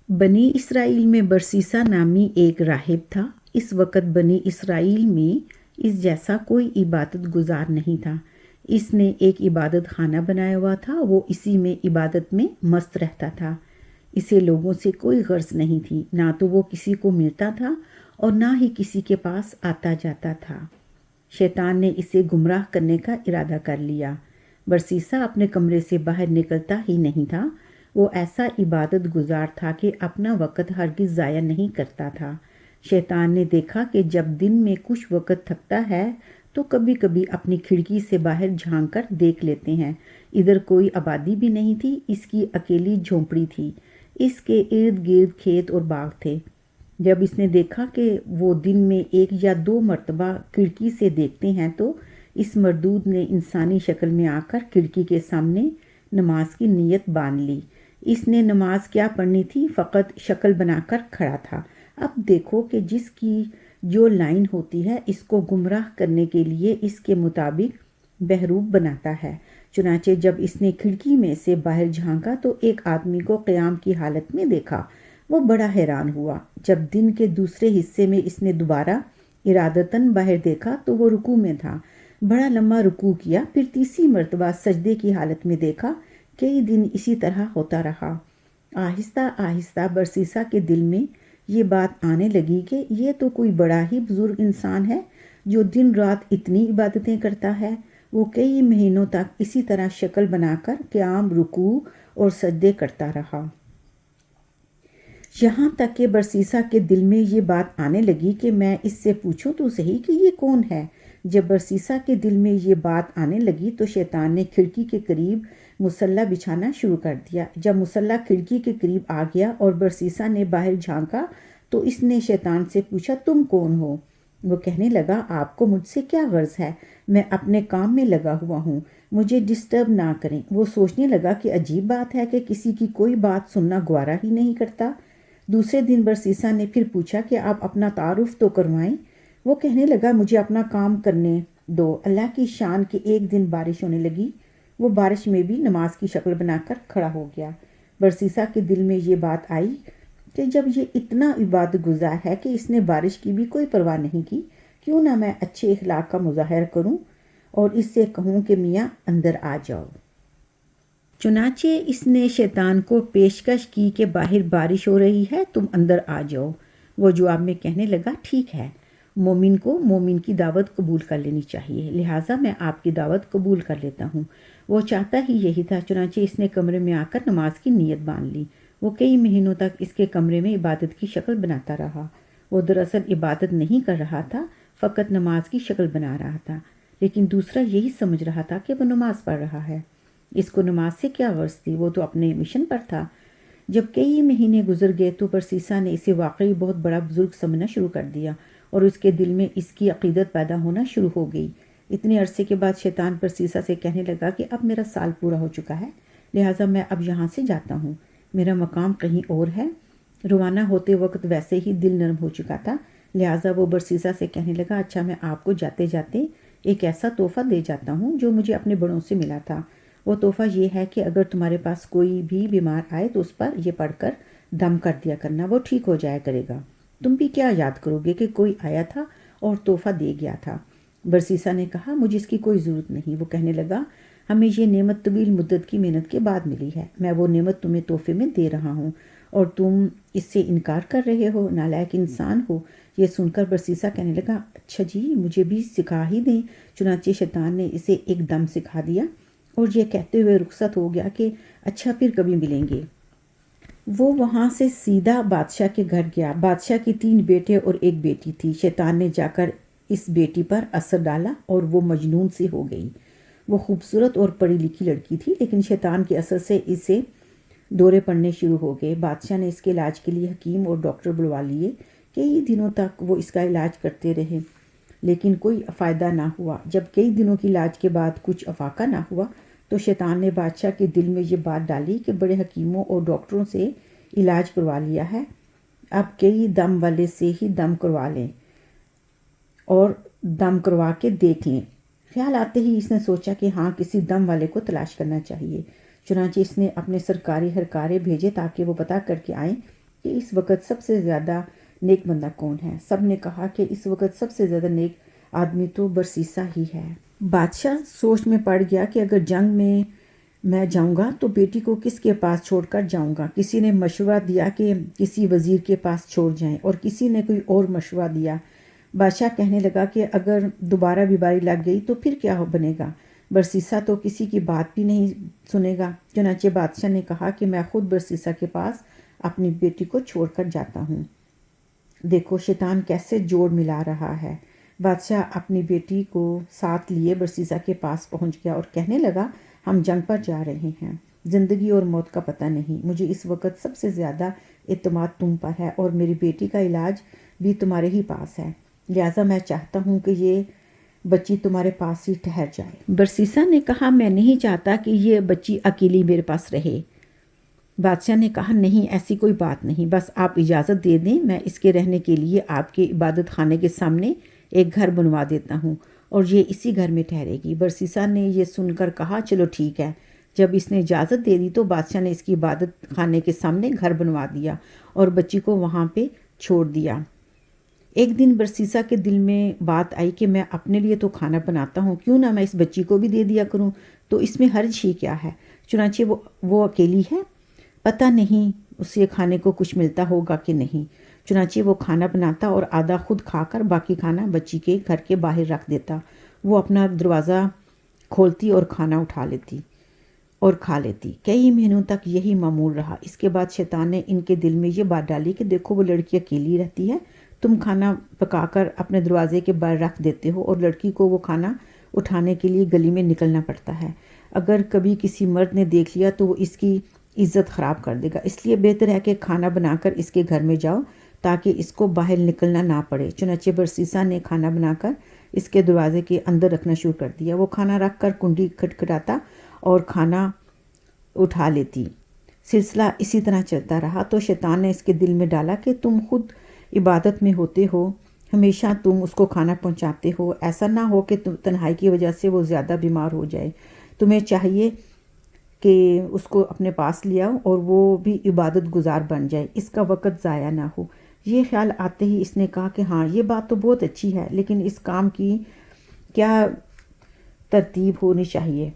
بنی اسرائیل میں برسیسا نامی ایک راہب تھا۔ اس وقت بنی اسرائیل میں اس جیسا کوئی عبادت گزار نہیں تھا۔ اس نے ایک عبادت خانہ بنایا ہوا تھا، وہ اسی میں عبادت میں مست رہتا تھا۔ اسے لوگوں سے کوئی غرض نہیں تھی، نہ تو وہ کسی کو ملتا تھا اور نہ ہی کسی کے پاس آتا جاتا تھا۔ شیطان نے اسے گمراہ کرنے کا ارادہ کر لیا۔ برسیسا اپنے کمرے سے باہر نکلتا ہی نہیں تھا۔ وہ ایسا عبادت گزار تھا کہ اپنا وقت ہرگز ضائع نہیں کرتا تھا۔ شیطان نے دیکھا کہ جب دن میں کچھ وقت تھکتا ہے تو کبھی کبھی اپنی کھڑکی سے باہر جھانک کر دیکھ لیتے ہیں۔ ادھر کوئی آبادی بھی نہیں تھی، اس کی اکیلی جھونپڑی تھی۔ اس کے ارد گرد کھیت اور باغ تھے۔ جب اس نے دیکھا کہ وہ دن میں 1 یا 2 مرتبہ کھڑکی سے دیکھتے ہیں تو اس مردود نے انسانی شکل میں آ کر کھڑکی کے سامنے نماز کی نیت باندھ لی۔ اس نے نماز کیا پڑھنی تھی، فقط شکل بنا کر کھڑا تھا۔ اب دیکھو کہ جس کی جو لائن ہوتی ہے اس کو گمراہ کرنے کے لیے اس کے مطابق بہروپ بناتا ہے۔ چنانچہ جب اس نے کھڑکی میں سے باہر جھانکا تو ایک آدمی کو قیام کی حالت میں دیکھا۔ وہ بڑا حیران ہوا۔ جب دن کے دوسرے حصے میں اس نے دوبارہ ارادتاً باہر دیکھا تو وہ رکوع میں تھا۔ بڑا لمبا رکوع کیا، پھر تیسری مرتبہ سجدے کی حالت میں دیکھا۔ کئی دن اسی طرح ہوتا رہا۔ آہستہ آہستہ برسیسا کے دل میں یہ بات آنے لگی کہ یہ تو کوئی بڑا ہی بزرگ انسان ہے جو دن رات اتنی عبادتیں کرتا ہے۔ وہ کئی مہینوں تک اسی طرح شکل بنا کر قیام، رکوع اور سجدے کرتا رہا۔ یہاں تک کہ برسیسا کے دل میں یہ بات آنے لگی کہ میں اس سے پوچھوں تو صحیح کہ یہ کون ہے۔ جب برسیسا کے دل میں یہ بات آنے لگی تو شیطان نے کھڑکی کے قریب مصلح بچھانا شروع کر دیا۔ جب مصلح کھڑکی کے قریب آ گیا اور برسیسا نے باہر جھانکا تو اس نے شیطان سے پوچھا، تم کون ہو؟ وہ کہنے لگا، آپ کو مجھ سے کیا غرض ہے؟ میں اپنے کام میں لگا ہوا ہوں، مجھے ڈسٹرب نہ کریں۔ وہ سوچنے لگا کہ عجیب بات ہے کہ کسی کی کوئی بات سننا گوارا ہی نہیں کرتا۔ دوسرے دن برسیسا نے پھر پوچھا کہ آپ اپنا تعارف تو کروائیں۔ وہ کہنے لگا، مجھے اپنا کام کرنے دو۔ اللہ کی شان کہ ایک دن بارش ہونے لگی۔ وہ بارش میں بھی نماز کی شکل بنا کر کھڑا ہو گیا۔ برسیسا کے دل میں یہ بات آئی کہ جب یہ اتنا عبادت گزار ہے کہ اس نے بارش کی بھی کوئی پرواہ نہیں کی، کیوں نہ میں اچھے اخلاق کا مظاہرہ کروں اور اس سے کہوں کہ میاں اندر آ جاؤ۔ چنانچہ اس نے شیطان کو پیشکش کی کہ باہر بارش ہو رہی ہے، تم اندر آ جاؤ۔ وہ جواب میں کہنے لگا، ٹھیک ہے، مومن کو مومن کی دعوت قبول کر لینی چاہیے، لہٰذا میں آپ کی دعوت قبول کر لیتا ہوں۔ وہ چاہتا ہی یہی تھا، چنانچہ اس نے کمرے میں آ کر نماز کی نیت باندھ لی۔ وہ کئی مہینوں تک اس کے کمرے میں عبادت کی شکل بناتا رہا۔ وہ دراصل عبادت نہیں کر رہا تھا، فقط نماز کی شکل بنا رہا تھا، لیکن دوسرا یہی سمجھ رہا تھا کہ وہ نماز پڑھ رہا ہے۔ اس کو نماز سے کیا غرض تھی، وہ تو اپنے مشن پر تھا۔ جب کئی مہینے گزر گئے تو برسیسا نے اسے واقعی بہت بڑا بزرگ سمجھنا شروع کر دیا اور اس کے دل میں اس کی عقیدت پیدا ہونا شروع ہو گئی۔ اتنے عرصے کے بعد شیطان برسیسا سے کہنے لگا کہ اب میرا سال پورا ہو چکا ہے، لہٰذا میں اب یہاں سے جاتا ہوں، میرا مقام کہیں اور ہے۔ روانہ ہوتے وقت ویسے ہی دل نرم ہو چکا تھا، لہٰذا وہ برسیسا سے کہنے لگا، اچھا میں آپ کو جاتے جاتے ایک ایسا تحفہ دے جاتا ہوں جو مجھے اپنے بڑوں سے ملا تھا۔ وہ تحفہ یہ ہے کہ اگر تمہارے پاس کوئی بھی بیمار آئے تو اس پر یہ پڑھ کر دم کر دیا کرنا، وہ ٹھیک ہو جایا کرے گا۔ تم بھی کیا یاد کرو گے کہ کوئی آیا تھا اور تحفہ دے گیا تھا۔ برسیسا نے کہا، مجھے اس کی کوئی ضرورت نہیں۔ وہ کہنے لگا، ہمیں یہ نعمت طویل مدت کی محنت کے بعد ملی ہے، میں وہ نعمت تمہیں تحفے میں دے رہا ہوں اور تم اس سے انکار کر رہے ہو، نالائق انسان ہو۔ یہ سن کر برسیسا کہنے لگا، اچھا جی، مجھے بھی سکھا ہی دیں۔ چنانچہ شیطان نے اسے ایک دم سکھا دیا اور یہ کہتے ہوئے رخصت ہو گیا کہ اچھا پھر کبھی ملیں گے۔ وہ وہاں سے سیدھا بادشاہ کے گھر گیا۔ بادشاہ کی 3 بیٹے اور 1 بیٹی تھی۔ شیطان نے جا کر اس بیٹی پر اثر ڈالا اور وہ مجنون سی ہو گئی۔ وہ خوبصورت اور پڑھی لکھی لڑکی تھی، لیکن شیطان کے اثر سے اسے دورے پڑنے شروع ہو گئے۔ بادشاہ نے اس کے علاج کے لیے حکیم اور ڈاکٹر بلوا لیے۔ کئی دنوں تک وہ اس کا علاج کرتے رہے، لیکن کوئی فائدہ نہ ہوا۔ جب کئی دنوں کی علاج کے بعد کچھ افاقہ نہ ہوا تو شیطان نے بادشاہ کے دل میں یہ بات ڈالی کہ بڑے حکیموں اور ڈاکٹروں سے علاج کروا لیا ہے، اب کئی دم والے سے ہی دم کروا لیں اور دم کروا کے دیکھ لیں۔ خیال آتے ہی اس نے سوچا کہ ہاں، کسی دم والے کو تلاش کرنا چاہیے۔ چنانچہ اس نے اپنے سرکاری ہرکارے بھیجے تاکہ وہ پتہ کر کے آئیں کہ اس وقت سب سے زیادہ نیک بندہ کون ہے؟ سب نے کہا کہ اس وقت سب سے زیادہ نیک آدمی تو برسیسا ہی ہے۔ بادشاہ سوچ میں پڑ گیا کہ اگر جنگ میں جاؤں گا تو بیٹی کو کس کے پاس چھوڑ کر جاؤں گا۔ کسی نے مشورہ دیا کہ کسی وزیر کے پاس چھوڑ جائیں، اور کسی نے کوئی اور مشورہ دیا۔ بادشاہ کہنے لگا کہ اگر دوبارہ بیماری لگ گئی تو پھر کیا بنے گا؟ برسیسا تو کسی کی بات بھی نہیں سنے گا۔ چنانچہ بادشاہ نے کہا کہ میں خود برسیسا کے پاس اپنی بیٹی کو چھوڑ کر جاتا ہوں۔ دیکھو شیطان کیسے جوڑ ملا رہا ہے۔ بادشاہ اپنی بیٹی کو ساتھ لیے برسیسا کے پاس پہنچ گیا اور کہنے لگا، ہم جنگ پر جا رہے ہیں، زندگی اور موت کا پتہ نہیں، مجھے اس وقت سب سے زیادہ اعتماد تم پر ہے اور میری بیٹی کا علاج بھی تمہارے ہی پاس ہے، لہٰذا میں چاہتا ہوں کہ یہ بچی تمہارے پاس ہی ٹھہر جائے۔ برسیسا نے کہا، میں نہیں چاہتا کہ یہ بچی اکیلی میرے پاس رہے۔ بادشاہ نے کہا، نہیں، ایسی کوئی بات نہیں، بس آپ اجازت دے دیں، میں اس کے رہنے کے لیے آپ کے عبادت خانے کے سامنے ایک گھر بنوا دیتا ہوں اور یہ اسی گھر میں ٹھہرے گی۔ برسیسا نے یہ سن کر کہا، چلو ٹھیک ہے۔ جب اس نے اجازت دے دی تو بادشاہ نے اس کی عبادت خانے کے سامنے گھر بنوا دیا اور بچی کو وہاں پہ چھوڑ دیا۔ ایک دن برسیسا کے دل میں بات آئی کہ میں اپنے لیے تو کھانا بناتا ہوں، کیوں نہ میں اس بچی کو بھی دے دیا کروں، تو اس میں حرج ہی کیا ہے؟ چنانچہ وہ اکیلی ہے، پتہ نہیں اسے کھانے کو کچھ ملتا ہوگا کہ نہیں۔ چنانچہ وہ کھانا بناتا اور آدھا خود کھا کر باقی کھانا بچی کے گھر کے باہر رکھ دیتا۔ وہ اپنا دروازہ کھولتی اور کھانا اٹھا لیتی اور کھا لیتی۔ کئی مہینوں تک یہی معمول رہا۔ اس کے بعد شیطان نے ان کے دل میں یہ بات ڈالی کہ دیکھو وہ لڑکی اکیلی رہتی ہے، تم کھانا پکا کر اپنے دروازے کے باہر رکھ دیتے ہو اور لڑکی کو وہ کھانا اٹھانے کے لیے گلی میں نکلنا پڑتا ہے۔ اگر کبھی کسی مرد نے دیکھ لیا تو وہ اس کی عزت خراب کر دے گا، اس لیے بہتر ہے کہ کھانا بنا کر اس کے گھر میں جاؤ تاکہ اس کو باہر نکلنا نہ پڑے۔ چنانچہ برسیسا نے کھانا بنا کر اس کے دروازے کے اندر رکھنا شروع کر دیا۔ وہ کھانا رکھ کر کنڈی کھٹکھٹاتا اور کھانا اٹھا لیتی۔ سلسلہ اسی طرح چلتا رہا تو شیطان نے اس کے دل میں ڈالا کہ تم خود عبادت میں ہوتے ہو، ہمیشہ تم اس کو کھانا پہنچاتے ہو، ایسا نہ ہو کہ تنہائی کی وجہ سے وہ زیادہ بیمار ہو جائے، تمہیں چاہیے کہ اس کو اپنے پاس لے آؤ اور وہ بھی عبادت گزار بن جائے، اس کا وقت ضائع نہ ہو۔ یہ خیال آتے ہی اس نے کہا کہ ہاں یہ بات تو بہت اچھی ہے، لیکن اس کام کی کیا ترتیب ہونی چاہیے؟